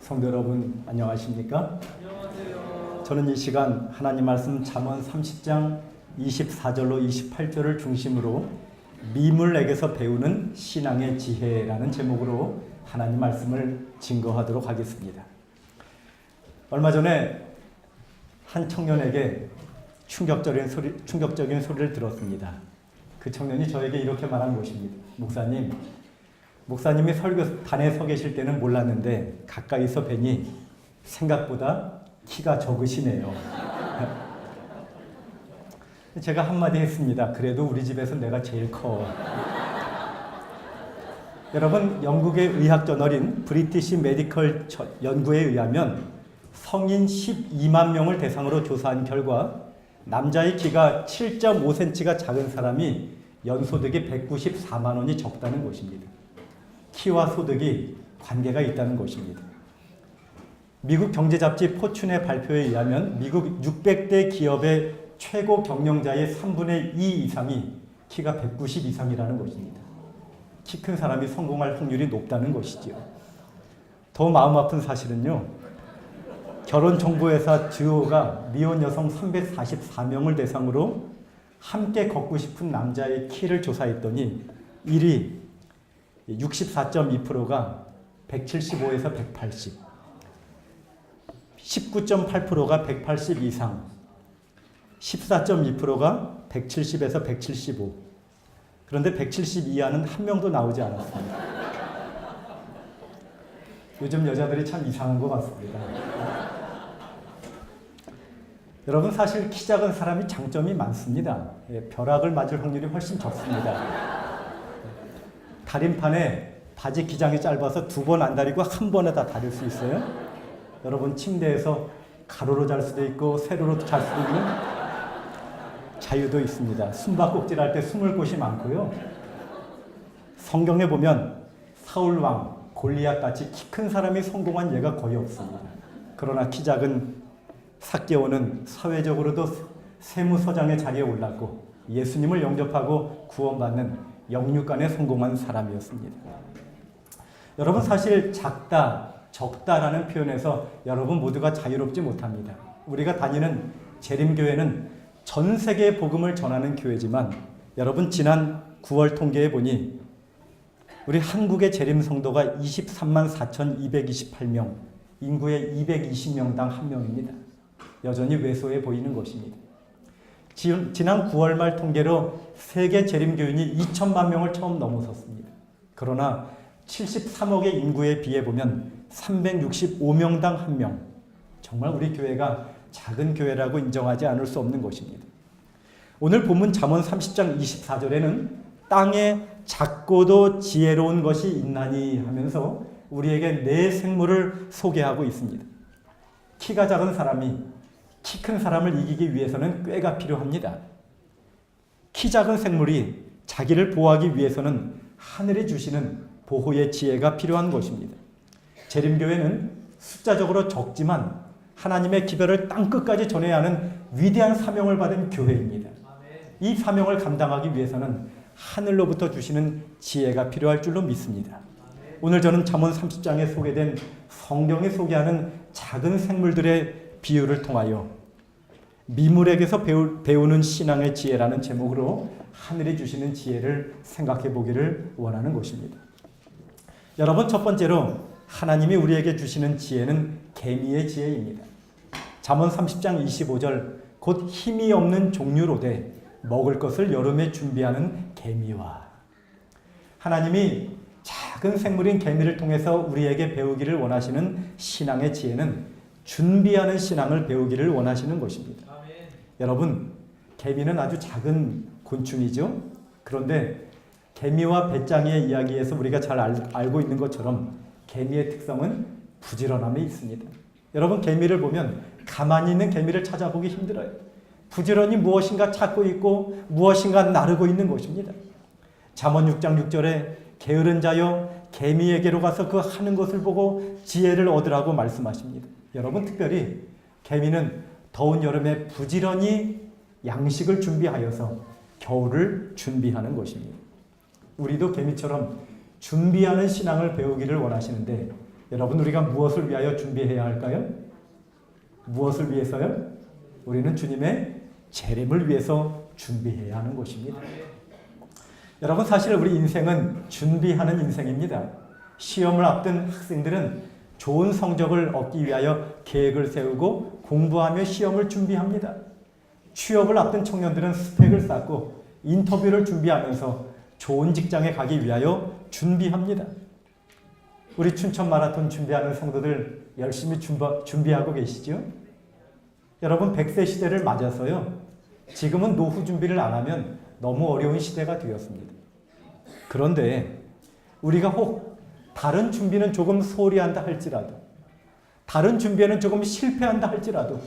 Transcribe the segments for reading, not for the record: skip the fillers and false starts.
성도 여러분 안녕하십니까? 안녕하세요. 저는 이 시간 하나님 말씀 잠언 30장 24절로 28절을 중심으로 미물에게서 배우는 신앙의 지혜라는 제목으로 하나님 말씀을 증거하도록 하겠습니다. 얼마 전에 한 청년에게 충격적인 소리를 들었습니다. 그 청년이 저에게 이렇게 말한 것입니다. 목사님이 설교단에 서 계실 때는 몰랐는데 가까이서 뵈니 생각보다 키가 적으시네요. 제가 한마디 했습니다. 그래도 우리 집에서 내가 제일 커. 여러분, 영국의 의학 저널인 브리티시 메디컬 연구에 의하면 성인 12만 명을 대상으로 조사한 결과 남자의 키가 7.5cm가 작은 사람이 연소득이 194만 원이 적다는 것입니다. 키와 소득이 관계가 있다는 것입니다. 미국 경제잡지 포춘의 발표에 의하면 미국 600대 기업의 최고 경영자의 3분의 2 이상이 키가 190 이상이라는 것입니다. 키 큰 사람이 성공할 확률이 높다는 것이지요. 더 마음 아픈 사실은요. 결혼정보회사 듀오가 미혼 여성 344명을 대상으로 함께 걷고 싶은 남자의 키를 조사했더니 1위 64.2%가 175에서 180, 19.8%가 180 이상, 14.2%가 170에서 175. 그런데 170 이하는 한 명도 나오지 않았습니다. 요즘 여자들이 참 이상한 것 같습니다. 여러분, 사실 키 작은 사람이 장점이 많습니다. 벼락을 맞을 확률이 훨씬 적습니다. 다림판에 바지 기장이 짧아서 2번 안 다리고 한 번에 다 다릴 수 있어요. 여러분, 침대에서 가로로 잘 수도 있고 세로로 잘 수도 있는 자유도 있습니다. 숨바꼭질 할 때 숨을 곳이 많고요. 성경에 보면 사울왕, 골리앗같이 키 큰 사람이 성공한 예가 거의 없습니다. 그러나 키 작은 삭개오는 사회적으로도 세무서장의 자리에 올랐고 예수님을 영접하고 구원받는 영육간에 성공한 사람이었습니다. 여러분, 사실 작다, 적다라는 표현에서 여러분 모두가 자유롭지 못합니다. 우리가 다니는 재림교회는 전 세계에 복음을 전하는 교회지만 여러분, 지난 9월 통계에 보니 우리 한국의 재림 성도가 23만 4,228명, 인구의 220명당 1명입니다. 여전히 왜소해 보이는 것입니다. 지난 9월 말 통계로 세계 재림교인이 2천만 명을 처음 넘어섰습니다. 그러나 73억의 인구에 비해 보면 365명당 1명. 정말 우리 교회가 작은 교회라고 인정하지 않을 수 없는 것입니다. 오늘 본문 잠언 30장 24절에는 땅에 작고도 지혜로운 것이 있나니 하면서 우리에게 네 생물을 소개하고 있습니다. 키가 작은 사람이 키 큰 사람을 이기기 위해서는 꾀가 필요합니다. 키 작은 생물이 자기를 보호하기 위해서는 하늘이 주시는 보호의 지혜가 필요한 것입니다. 재림교회는 숫자적으로 적지만 하나님의 기별을 땅끝까지 전해야 하는 위대한 사명을 받은 교회입니다. 이 사명을 감당하기 위해서는 하늘로부터 주시는 지혜가 필요할 줄로 믿습니다. 오늘 저는 잠언 30장에 소개된 성경이 소개하는 작은 생물들의 비유를 통하여 미물에게서 배우는 신앙의 지혜라는 제목으로 하늘이 주시는 지혜를 생각해 보기를 원하는 것입니다. 여러분, 첫 번째로 하나님이 우리에게 주시는 지혜는 개미의 지혜입니다. 잠언 30장 25절 곧 힘이 없는 종류로되 먹을 것을 여름에 준비하는 개미와, 하나님이 작은 생물인 개미를 통해서 우리에게 배우기를 원하시는 신앙의 지혜는 준비하는 신앙을 배우기를 원하시는 것입니다. 아멘. 여러분, 개미는 아주 작은 곤충이죠. 그런데 개미와 배짱이의 이야기에서 우리가 잘 알고 있는 것처럼 개미의 특성은 부지런함이 있습니다. 여러분, 개미를 보면 가만히 있는 개미를 찾아보기 힘들어요. 부지런히 무엇인가 찾고 있고 무엇인가 나르고 있는 것입니다. 잠언 6장 6절에 게으른 자여 개미에게로 가서 그 하는 것을 보고 지혜를 얻으라고 말씀하십니다. 여러분, 특별히 개미는 더운 여름에 부지런히 양식을 준비하여서 겨울을 준비하는 것입니다. 우리도 개미처럼 준비하는 신앙을 배우기를 원하시는데 여러분, 우리가 무엇을 위하여 준비해야 할까요? 무엇을 위해서요? 우리는 주님의 재림을 위해서 준비해야 하는 것입니다. 여러분, 사실 우리 인생은 준비하는 인생입니다. 시험을 앞둔 학생들은 좋은 성적을 얻기 위하여 계획을 세우고 공부하며 시험을 준비합니다. 취업을 앞둔 청년들은 스펙을 쌓고 인터뷰를 준비하면서 좋은 직장에 가기 위하여 준비합니다. 우리 춘천 마라톤 준비하는 성도들 열심히 준비하고 계시죠? 여러분, 100세 시대를 맞아서요, 지금은 노후 준비를 안 하면 너무 어려운 시대가 되었습니다. 그런데 우리가 혹 다른 준비는 조금 소홀히 한다 할지라도, 다른 준비에는 조금 실패한다 할지라도,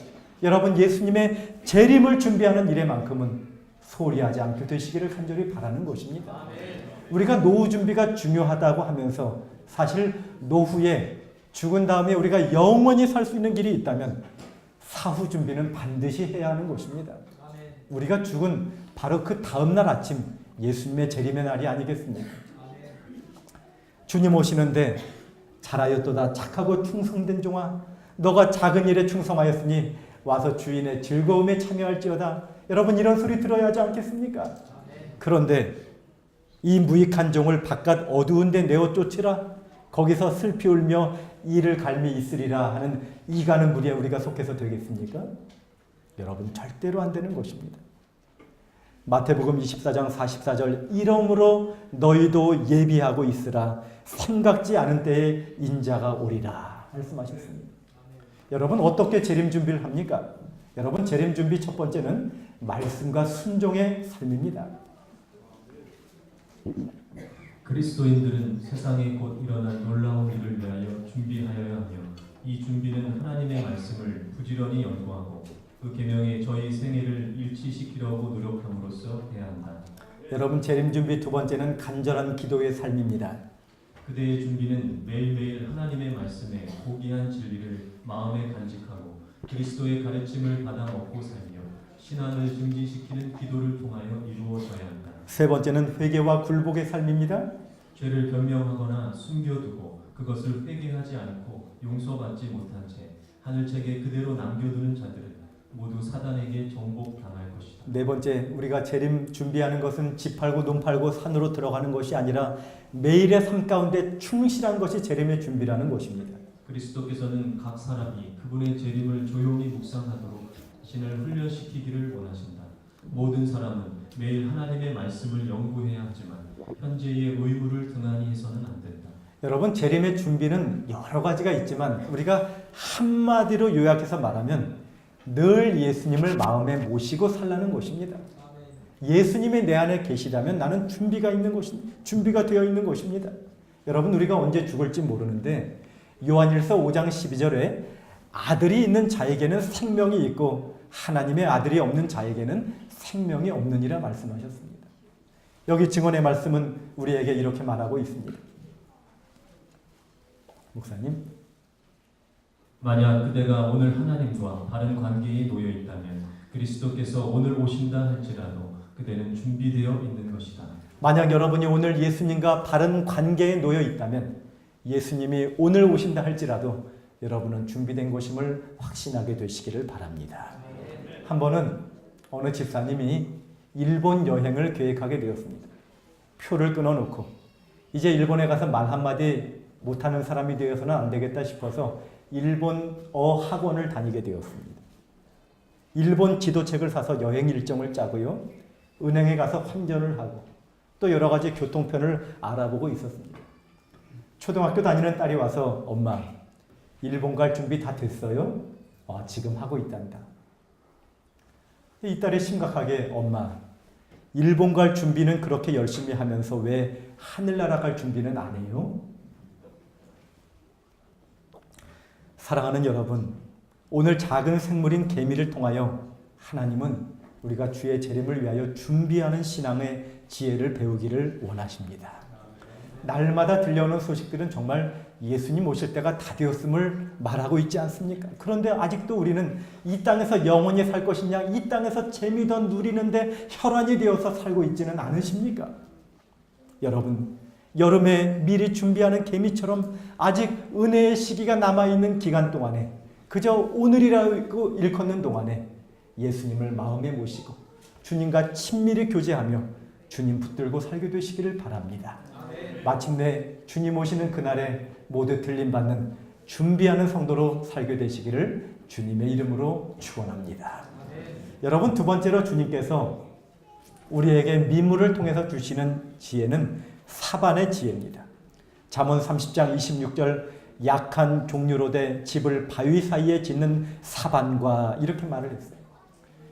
여러분, 예수님의 재림을 준비하는 일에만큼은 소홀히 하지 않게 되시기를 간절히 바라는 것입니다. 우리가 노후 준비가 중요하다고 하면서 사실 노후에 죽은 다음에 우리가 영원히 살 수 있는 길이 있다면 사후 준비는 반드시 해야 하는 것입니다. 우리가 죽은 바로 그 다음날 아침 예수님의 재림의 날이 아니겠습니까? 주님 오시는데 잘하였도다 착하고 충성된 종아, 너가 작은 일에 충성하였으니 와서 주인의 즐거움에 참여할지어다. 여러분, 이런 소리 들어야 하지 않겠습니까? 그런데 이 무익한 종을 바깥 어두운 데 내어 쫓으라, 거기서 슬피 울며 이를 갈미 있으리라 하는 이 가는 무리에 우리가 속해서 되겠습니까? 여러분, 절대로 안 되는 것입니다. 마태복음 24장 44절, 이러므로 너희도 예비하고 있으라, 생각지 않은 때에 인자가 오리라 말씀하셨습니다. 여러분, 어떻게 재림 준비를 합니까? 여러분, 재림 준비 첫 번째는 말씀과 순종의 삶입니다. 그리스도인들은 세상에 곧 일어날 놀라운 일을 위하여 준비하여야 하며, 이 준비는 하나님의 말씀을 부지런히 연구하고 그 계명에 저희 생애를 일치시키려고 노력함으로써 해야 한다. 여러분, 재림 준비 두 번째는 간절한 기도의 삶입니다. 그대의 준비는 매일매일 하나님의 말씀에 고귀한 진리를 마음에 간직하고 그리스도의 가르침을 받아 먹고 살며 신앙을 증진시키는 기도를 통하여 이루어져야 한다. 세 번째는 회개와 굴복의 삶입니다. 죄를 변명하거나 숨겨두고 그것을 회개하지 않고 용서받지 못한 채 하늘책에 그대로 남겨두는 자들은 모두 사단에게 정복당할 것이다. 네 번째, 우리가 재림 준비하는 것은 집 팔고 눈 팔고 산으로 들어가는 것이 아니라 매일의 삶 가운데 충실한 것이 재림의 준비라는 것입니다. 그리스도께서는 각 사람이 그분의 재림을 조용히 묵상하도록 자신을 훈련시키기를 원하신다. 모든 사람은 매일 하나님의 말씀을 연구해야 하지만 현재의 의무를 등한히 해서는 안 된다. 여러분, 재림의 준비는 여러 가지가 있지만 우리가 한마디로 요약해서 말하면 늘 예수님을 마음에 모시고 살라는 것입니다. 예수님이 내 안에 계시다면 나는 준비가 되어 있는 것입니다. 여러분, 우리가 언제 죽을지 모르는데 요한일서 5장 12절에 아들이 있는 자에게는 생명이 있고 하나님의 아들이 없는 자에게는 생명이 없느니라 말씀하셨습니다. 여기 증언의 말씀은 우리에게 이렇게 말하고 있습니다. 목사님, 만약 그대가 오늘 하나님과 바른 관계에 놓여 있다면 그리스도께서 오늘 오신다 할지라도 그대는 준비되어 있는 것이다. 만약 여러분이 오늘 예수님과 바른 관계에 놓여 있다면 예수님이 오늘 오신다 할지라도 여러분은 준비된 것임을 확신하게 되시기를 바랍니다. 한 번은 어느 집사님이 일본 여행을 계획하게 되었습니다. 표를 끊어놓고 이제 일본에 가서 말 한마디 못하는 사람이 되어서는 안 되겠다 싶어서 일본어 학원을 다니게 되었습니다. 일본 지도책을 사서 여행 일정을 짜고요. 은행에 가서 환전을 하고 또 여러 가지 교통편을 알아보고 있었습니다. 초등학교 다니는 딸이 와서 엄마, 일본 갈 준비 다 됐어요? 지금 하고 있단다. 이 딸이 심각하게 엄마, 일본 갈 준비는 그렇게 열심히 하면서 왜 하늘나라 갈 준비는 안 해요? 사랑하는 여러분, 오늘 작은 생물인 개미를 통하여 하나님은 우리가 주의 재림을 위하여 준비하는 신앙의 지혜를 배우기를 원하십니다. 날마다 들려오는 소식들은 정말 예수님 오실 때가 다 되었음을 말하고 있지 않습니까? 그런데 아직도 우리는 이 땅에서 영원히 살 것이냐, 이 땅에서 재미도 누리는데 혈안이 되어서 살고 있지는 않으십니까? 여러분, 여름에 미리 준비하는 개미처럼 아직 은혜의 시기가 남아있는 기간 동안에 그저 오늘이라고 일컫는 동안에 예수님을 마음에 모시고 주님과 친밀히 교제하며 주님 붙들고 살게 되시기를 바랍니다. 마침내 주님 오시는 그날에 모두 들림받는 준비하는 성도로 살게 되시기를 주님의 이름으로 축원합니다. 여러분, 두 번째로 주님께서 우리에게 미물을 통해서 주시는 지혜는 사반의 지혜입니다. 잠언 30장 26절 약한 종류로 돼 집을 바위 사이에 짓는 사반과 이렇게 말을 했어요.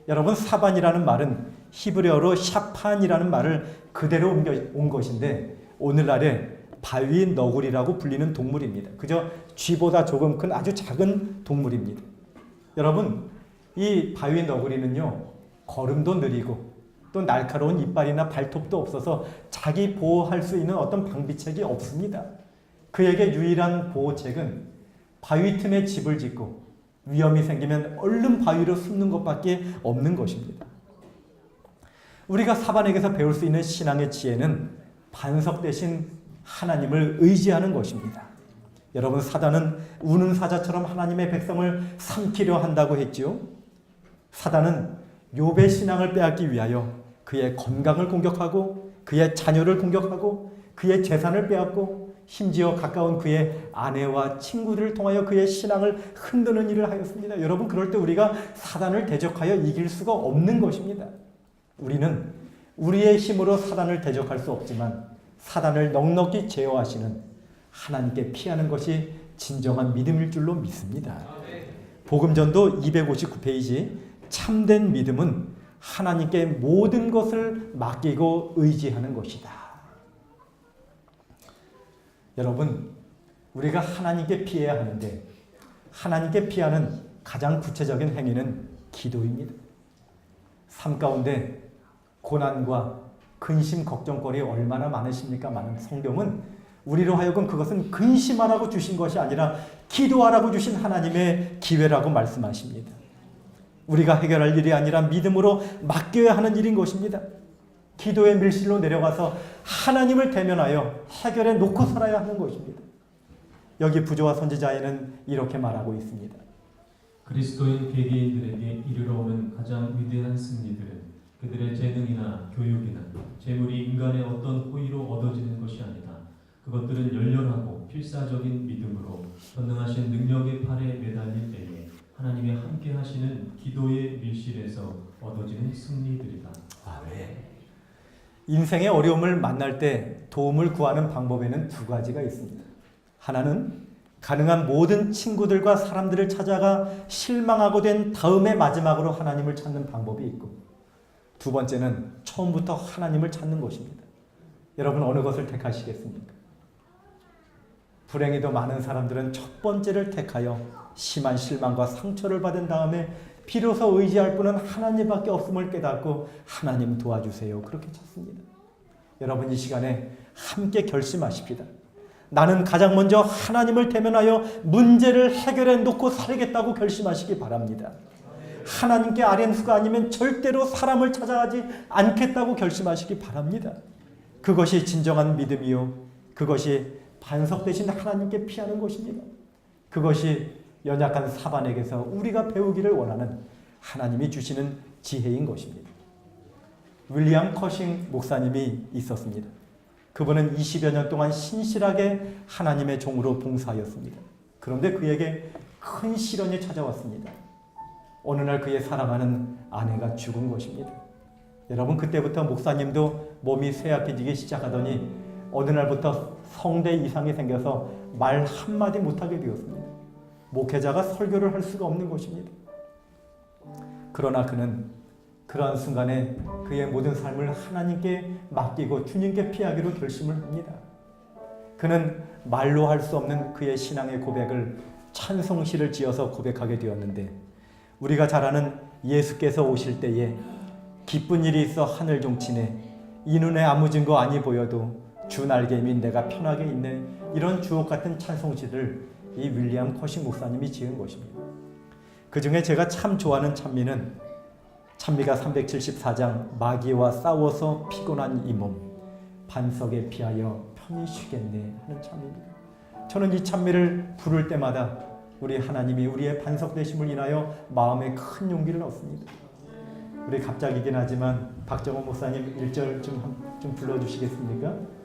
여러분, 사반이라는 말은 히브리어로 샤판이라는 말을 그대로 옮겨온 것인데 오늘날에 바위 너구리라고 불리는 동물입니다. 그저 쥐보다 조금 큰 아주 작은 동물입니다. 여러분, 이 바위 너구리는요, 걸음도 느리고 또 날카로운 이빨이나 발톱도 없어서 자기 보호할 수 있는 어떤 방비책이 없습니다. 그에게 유일한 보호책은 바위 틈에 집을 짓고 위험이 생기면 얼른 바위로 숨는 것밖에 없는 것입니다. 우리가 사반에게서 배울 수 있는 신앙의 지혜는 반석 대신 하나님을 의지하는 것입니다. 여러분, 사단은 우는 사자처럼 하나님의 백성을 삼키려 한다고 했지요. 사단은 욥의 신앙을 빼앗기 위하여 그의 건강을 공격하고 그의 자녀를 공격하고 그의 재산을 빼앗고 심지어 가까운 그의 아내와 친구들을 통하여 그의 신앙을 흔드는 일을 하였습니다. 여러분, 그럴 때 우리가 사단을 대적하여 이길 수가 없는 것입니다. 우리는 우리의 힘으로 사단을 대적할 수 없지만 사단을 넉넉히 제어하시는 하나님께 피하는 것이 진정한 믿음일 줄로 믿습니다. 복음전도 259페이지 참된 믿음은 하나님께 모든 것을 맡기고 의지하는 것이다. 여러분, 우리가 하나님께 피해야 하는데 하나님께 피하는 가장 구체적인 행위는 기도입니다. 삶 가운데 고난과 근심, 걱정거리 얼마나 많으십니까? 많은 성경은 우리로 하여금 그것은 근심하라고 주신 것이 아니라 기도하라고 주신 하나님의 기회라고 말씀하십니다. 우리가 해결할 일이 아니라 믿음으로 맡겨야 하는 일인 것입니다. 기도의 밀실로 내려가서 하나님을 대면하여 해결해 놓고 살아야 하는 것입니다. 여기 부조와 선지자에는 이렇게 말하고 있습니다. 그리스도인 개개인들에게 이르러 오는 가장 위대한 승리들은 그들의 재능이나 교육이나 재물이 인간의 어떤 호의로 얻어지는 것이 아니다. 그것들은 열렬하고 필사적인 믿음으로 전능하신 능력의 팔에 매달릴 때에 하나님의 함께 하시는 기도의 밀실에서 얻어지는 승리들이다. 아멘. 인생의 어려움을 만날 때 도움을 구하는 방법에는 두 가지가 있습니다. 하나는 가능한 모든 친구들과 사람들을 찾아가 실망하고 된 다음에 마지막으로 하나님을 찾는 방법이 있고, 두 번째는 처음부터 하나님을 찾는 것입니다. 여러분, 어느 것을 택하시겠습니까? 불행히도 많은 사람들은 첫 번째를 택하여 심한 실망과 상처를 받은 다음에 비로소 의지할 분은 하나님밖에 없음을 깨닫고 하나님 도와주세요, 그렇게 찾습니다. 여러분, 이 시간에 함께 결심하십시다. 나는 가장 먼저 하나님을 대면하여 문제를 해결해 놓고 살겠다고 결심하시기 바랍니다. 하나님께 아랜수가 아니면 절대로 사람을 찾아가지 않겠다고 결심하시기 바랍니다. 그것이 진정한 믿음이요, 그것이 반석 대신 하나님께 피하는 것입니다. 그것이 연약한 사반에게서 우리가 배우기를 원하는 하나님이 주시는 지혜인 것입니다. 윌리엄 커싱 목사님이 있었습니다. 그분은 20여 년 동안 신실하게 하나님의 종으로 봉사하였습니다. 그런데 그에게 큰 시련이 찾아왔습니다. 어느 날 그의 사랑하는 아내가 죽은 것입니다. 여러분, 그때부터 목사님도 몸이 쇠약해지기 시작하더니 어느 날부터 성대 이상이 생겨서 말 한마디 못하게 되었습니다. 목회자가 설교를 할 수가 없는 것입니다. 그러나 그는 그러한 순간에 그의 모든 삶을 하나님께 맡기고 주님께 피하기로 결심을 합니다. 그는 말로 할 수 없는 그의 신앙의 고백을 찬송시를 지어서 고백하게 되었는데, 우리가 잘 아는 예수께서 오실 때에 기쁜 일이 있어 하늘 종치네, 이 눈에 아무 증거 아니 보여도 주 날개미 내가 편하게 있네, 이런 주옥 같은 찬송시를 이 윌리엄 커싱 목사님이 지은 것입니다. 그 중에 제가 참 좋아하는 찬미가 374장 마귀와 싸워서 피곤한 이 몸, 반석에 피하여 편히 쉬겠네 하는 찬미입니다. 저는 이 찬미를 부를 때마다 우리 하나님이 우리의 반석 되심을 인하여 마음에 큰 용기를 얻습니다. 우리 갑자기긴 하지만 박정호 목사님 1절 좀 불러주시겠습니까?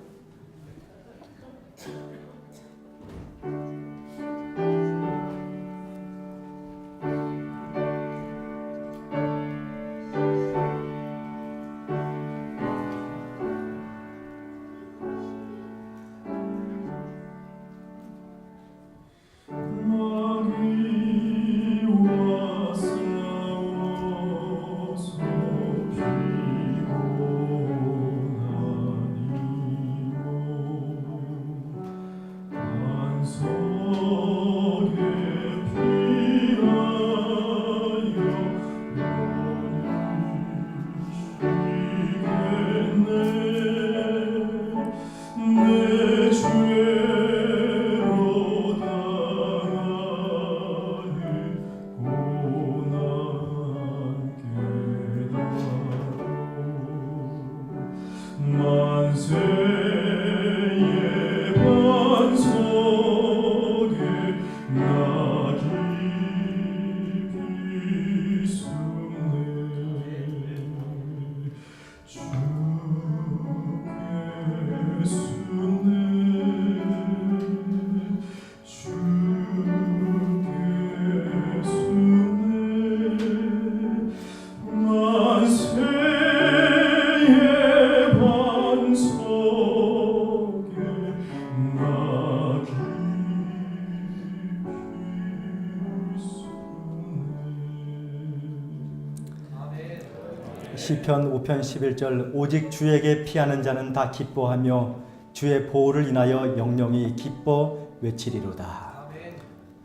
시편 5편 11절 오직 주에게 피하는 자는 다 기뻐하며 주의 보호를 인하여 영영이 기뻐 외치리로다.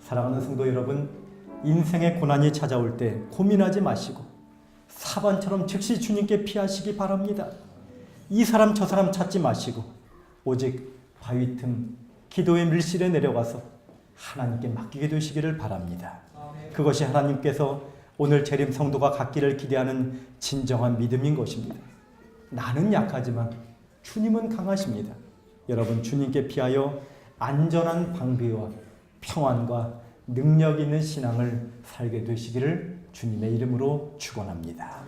사랑하는 성도 여러분, 인생의 고난이 찾아올 때 고민하지 마시고 사반처럼 즉시 주님께 피하시기 바랍니다. 이 사람 저 사람 찾지 마시고 오직 바위 틈 기도의 밀실에 내려가서 하나님께 맡기게 되시기를 바랍니다. 그것이 하나님께서 오늘 재림 성도가 갖기를 기대하는 진정한 믿음인 것입니다. 나는 약하지만 주님은 강하십니다. 여러분, 주님께 피하여 안전한 방비와 평안과 능력 있는 신앙을 살게 되시기를 주님의 이름으로 축원합니다.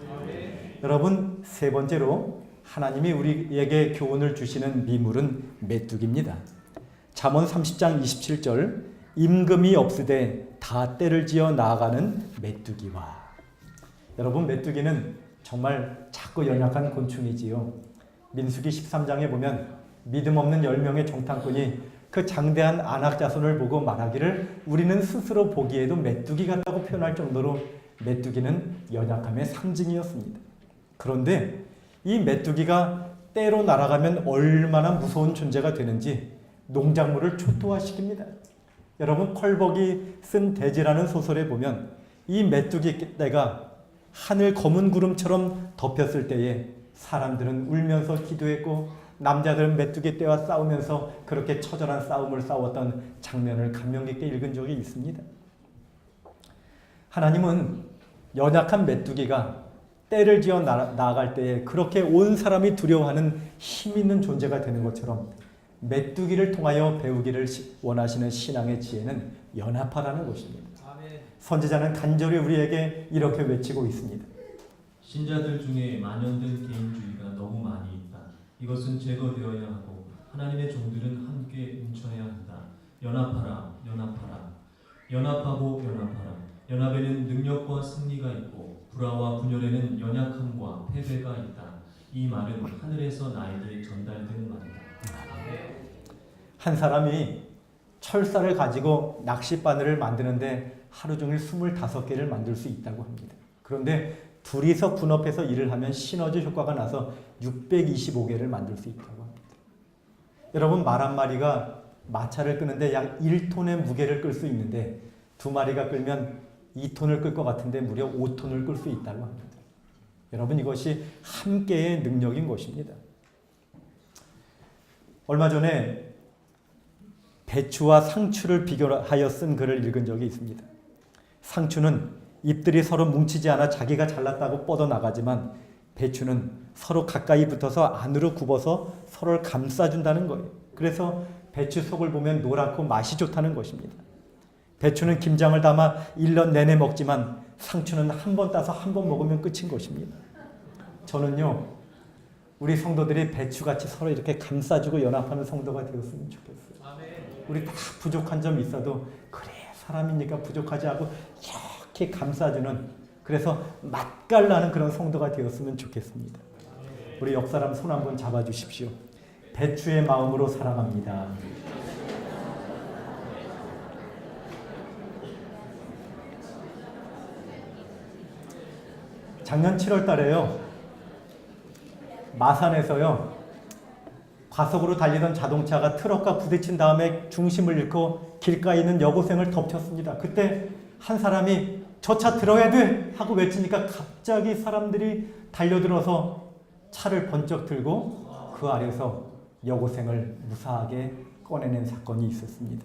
여러분, 세 번째로 하나님이 우리에게 교훈을 주시는 미물은 메뚜기입니다. 잠언 30장 27절 임금이 없으되 다 때를 지어 나아가는 메뚜기와. 여러분, 메뚜기는 정말 작고 연약한 곤충이지요. 민수기 13장에 보면 믿음 없는 10명의 정탐꾼이 그 장대한 안악 자손을 보고 말하기를 우리는 스스로 보기에도 메뚜기 같다고 표현할 정도로 메뚜기는 연약함의 상징이었습니다. 그런데 이 메뚜기가 때로 날아가면 얼마나 무서운 존재가 되는지 농작물을 초토화시킵니다. 여러분, 컬벅이 쓴 대지라는 소설에 보면 이 메뚜기 떼가 하늘 검은 구름처럼 덮였을 때에 사람들은 울면서 기도했고 남자들은 메뚜기 떼와 싸우면서 그렇게 처절한 싸움을 싸웠던 장면을 감명 깊게 읽은 적이 있습니다. 하나님은 연약한 메뚜기가 때를 지어 나아갈 때에 그렇게 온 사람이 두려워하는 힘 있는 존재가 되는 것처럼 메뚜기를 통하여 배우기를 원하시는 신앙의 지혜는 연합하라는 것입니다. 선지자는 간절히 우리에게 이렇게 외치고 있습니다. 신자들 중에 만연된 개인주의가 너무 많이 있다. 이것은 제거되어야 하고 하나님의 종들은 함께 뭉쳐야 한다. 연합하라, 연합하라. 연합하고 연합하라. 연합에는 능력과 승리가 있고 불화와 분열에는 연약함과 패배가 있다. 이 말은 하늘에서 나에게 전달된 말이다. 한 사람이 철사를 가지고 낚싯바늘을 만드는데 하루 종일 25개를 만들 수 있다고 합니다. 그런데 둘이서 분업해서 일을 하면 시너지 효과가 나서 625개를 만들 수 있다고 합니다. 여러분, 말 한 마리가 마차를 끄는데 약 1톤의 무게를 끌 수 있는데 두 마리가 끌면 2톤을 끌 것 같은데 무려 5톤을 끌 수 있다고 합니다. 여러분, 이것이 함께의 능력인 것입니다. 얼마 전에 배추와 상추를 비교하여 쓴 글을 읽은 적이 있습니다. 상추는 잎들이 서로 뭉치지 않아 자기가 잘났다고 뻗어나가지만 배추는 서로 가까이 붙어서 안으로 굽어서 서로를 감싸준다는 거예요. 그래서 배추 속을 보면 노랗고 맛이 좋다는 것입니다. 배추는 김장을 담아 1년 내내 먹지만 상추는 한 번 따서 한 번 먹으면 끝인 것입니다. 저는요, 우리 성도들이 배추같이 서로 이렇게 감싸주고 연합하는 성도가 되었으면 좋겠어요. 우리 다 부족한 점이 있어도 그래 사람이니까 부족하지 않고 이렇게 감싸주는, 그래서 맛깔나는 그런 성도가 되었으면 좋겠습니다. 우리 옆 사람 손 한번 잡아주십시오. 배추의 마음으로 사랑합니다. 작년 7월 달에요, 마산에서요, 과속으로 달리던 자동차가 트럭과 부딪힌 다음에 중심을 잃고 길가에 있는 여고생을 덮쳤습니다. 그때 한 사람이 저 차 들어야 돼! 하고 외치니까 갑자기 사람들이 달려들어서 차를 번쩍 들고 그 아래서 여고생을 무사하게 꺼내낸 사건이 있었습니다.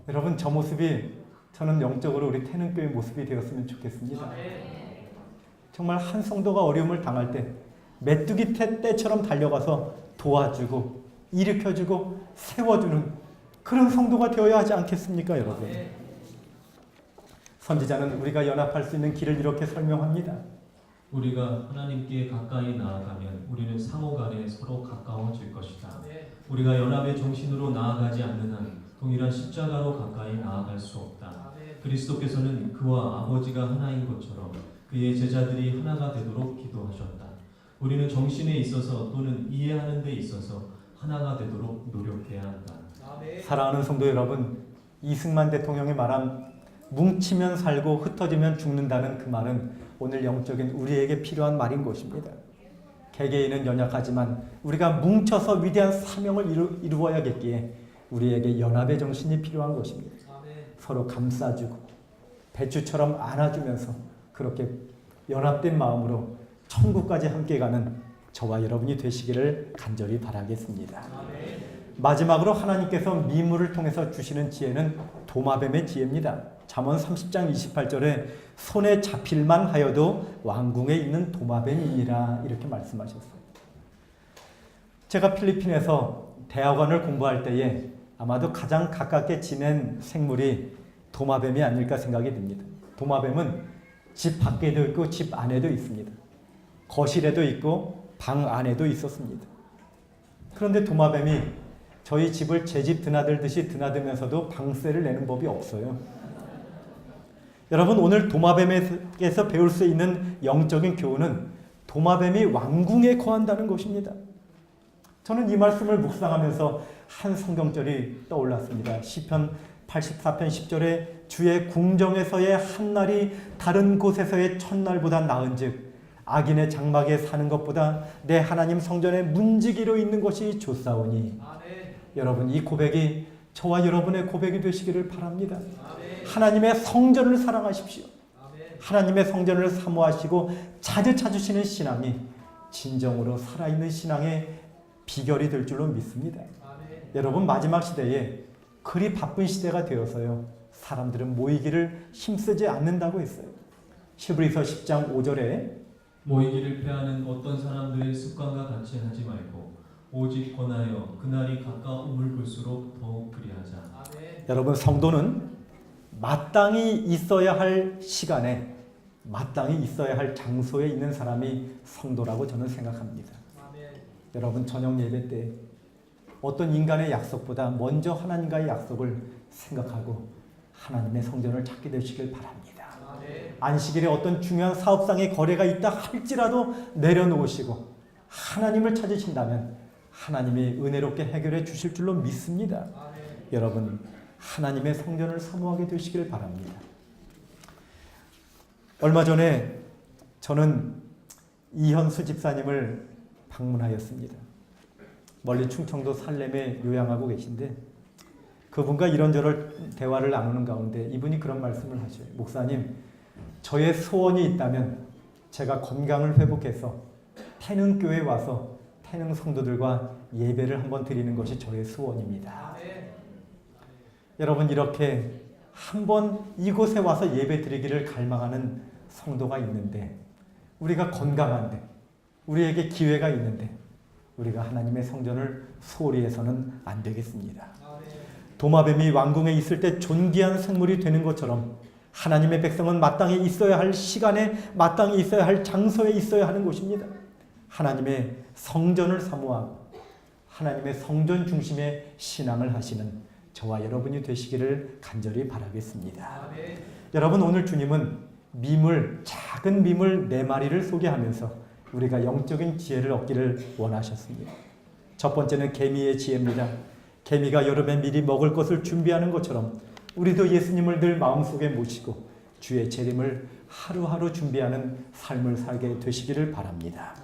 여러분, 저 모습이 저는 영적으로 우리 태능교회 모습이 되었으면 좋겠습니다. 정말 한 성도가 어려움을 당할 때 메뚜기 떼처럼 달려가서 도와주고 일으켜주고 세워주는 그런 성도가 되어야 하지 않겠습니까, 여러분? 선지자는 우리가 연합할 수 있는 길을 이렇게 설명합니다. 우리가 하나님께 가까이 나아가면 우리는 상호 간에 서로 가까워질 것이다. 우리가 연합의 정신으로 나아가지 않는 한 동일한 십자가로 가까이 나아갈 수 없다. 그리스도께서는 그와 아버지가 하나인 것처럼 그의 제자들이 하나가 되도록 기도하셨다. 우리는 정신에 있어서 또는 이해하는 데 있어서 하나가 되도록 노력해야 한다. 사랑하는 성도 여러분, 이승만 대통령이 말한 뭉치면 살고 흩어지면 죽는다는 그 말은 오늘 영적인 우리에게 필요한 말인 것입니다. 개개인은 연약하지만 우리가 뭉쳐서 위대한 사명을 이루어야겠기에 우리에게 연합의 정신이 필요한 것입니다. 서로 감싸주고 배추처럼 안아주면서 그렇게 연합된 마음으로 천국까지 함께 가는 저와 여러분이 되시기를 간절히 바라겠습니다. 마지막으로 하나님께서 미물을 통해서 주시는 지혜는 도마뱀의 지혜입니다. 잠언 30장 28절에 손에 잡힐만 하여도 왕궁에 있는 도마뱀이니라 이렇게 말씀하셨어요. 제가 필리핀에서 대학원을 공부할 때에 아마도 가장 가깝게 지낸 생물이 도마뱀이 아닐까 생각이 듭니다. 도마뱀은 집 밖에도 있고 집 안에도 있습니다. 거실에도 있고 방 안에도 있었습니다. 그런데 도마뱀이 저희 집을 제 집 드나들듯이 드나들면서도 방세를 내는 법이 없어요. 여러분, 오늘 도마뱀에게서 배울 수 있는 영적인 교훈은 도마뱀이 왕궁에 거한다는 것입니다. 저는 이 말씀을 묵상하면서 한 성경절이 떠올랐습니다. 시편 84편 10절에 주의 궁정에서의 한 날이 다른 곳에서의 첫날보다 나은즉 악인의 장막에 사는 것보다 내 하나님 성전에 문지기로 있는 것이 좋사오니. 여러분, 이 고백이 저와 여러분의 고백이 되시기를 바랍니다. 하나님의 성전을 사랑하십시오. 하나님의 성전을 사모하시고 자주 찾으시는 신앙이 진정으로 살아있는 신앙의 비결이 될 줄로 믿습니다. 여러분, 마지막 시대에 그리 바쁜 시대가 되어서요, 사람들은 모이기를 힘쓰지 않는다고 했어요. 히브리서 10장 5절에 모이기를 패하는 어떤 사람들의 습관과 같이 하지 말고 오직 권하여 그날이 가까움을 볼수록 더욱 그리하자. 여러분, 성도는 마땅히 있어야 할 시간에 마땅히 있어야 할 장소에 있는 사람이 성도라고 저는 생각합니다. 여러분, 저녁 예배 때 어떤 인간의 약속보다 먼저 하나님과의 약속을 생각하고 하나님의 성전을 찾게 되시길 바랍니다. 안식일에 어떤 중요한 사업상의 거래가 있다 할지라도 내려놓으시고 하나님을 찾으신다면 하나님이 은혜롭게 해결해 주실 줄로 믿습니다. 여러분, 하나님의 성전을 사모하게 되시길 바랍니다. 얼마 전에 저는 이현수 집사님을 방문하였습니다. 멀리 충청도 살렘에 요양하고 계신데 그분과 이런저런 대화를 나누는 가운데 이분이 그런 말씀을 하셔요. 목사님, 저의 소원이 있다면 제가 건강을 회복해서 태능교회에 와서 태능 성도들과 예배를 한번 드리는 것이 저의 소원입니다. 여러분, 이렇게 한번 이곳에 와서 예배 드리기를 갈망하는 성도가 있는데 우리가 건강한데, 우리에게 기회가 있는데 우리가 하나님의 성전을 소홀히 해서는 안 되겠습니다. 도마뱀이 왕궁에 있을 때 존귀한 생물이 되는 것처럼 하나님의 백성은 마땅히 있어야 할 시간에, 마땅히 있어야 할 장소에 있어야 하는 곳입니다. 하나님의 성전을 사모하고 하나님의 성전 중심의 신앙을 하시는 저와 여러분이 되시기를 간절히 바라겠습니다. 여러분, 오늘 주님은 작은 미물 4마리를 소개하면서 우리가 영적인 지혜를 얻기를 원하셨습니다. 첫 번째는 개미의 지혜입니다. 개미가 여름에 미리 먹을 것을 준비하는 것처럼 우리도 예수님을 늘 마음속에 모시고 주의 재림을 하루하루 준비하는 삶을 살게 되시기를 바랍니다.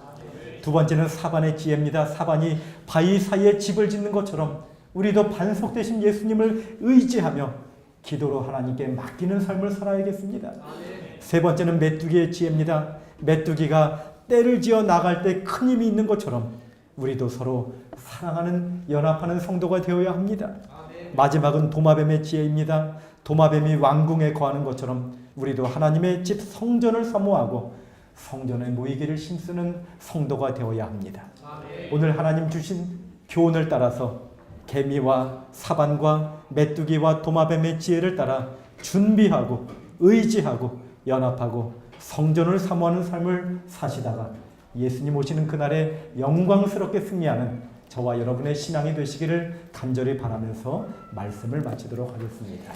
두 번째는 사반의 지혜입니다. 사반이 바위 사이에 집을 짓는 것처럼 우리도 반석 되신 예수님을 의지하며 기도로 하나님께 맡기는 삶을 살아야겠습니다. 세 번째는 메뚜기의 지혜입니다. 메뚜기가 떼를 지어 나갈 때 큰 힘이 있는 것처럼 우리도 서로 사랑하는, 연합하는 성도가 되어야 합니다. 마지막은 도마뱀의 지혜입니다. 도마뱀이 왕궁에 거하는 것처럼 우리도 하나님의 집 성전을 사모하고 성전에 모이기를 힘쓰는 성도가 되어야 합니다. 오늘 하나님 주신 교훈을 따라서 개미와 사반과 메뚜기와 도마뱀의 지혜를 따라 준비하고 의지하고 연합하고 성전을 사모하는 삶을 사시다가 예수님 오시는 그날에 영광스럽게 승리하는 저와 여러분의 신앙이 되시기를 간절히 바라면서 말씀을 마치도록 하겠습니다.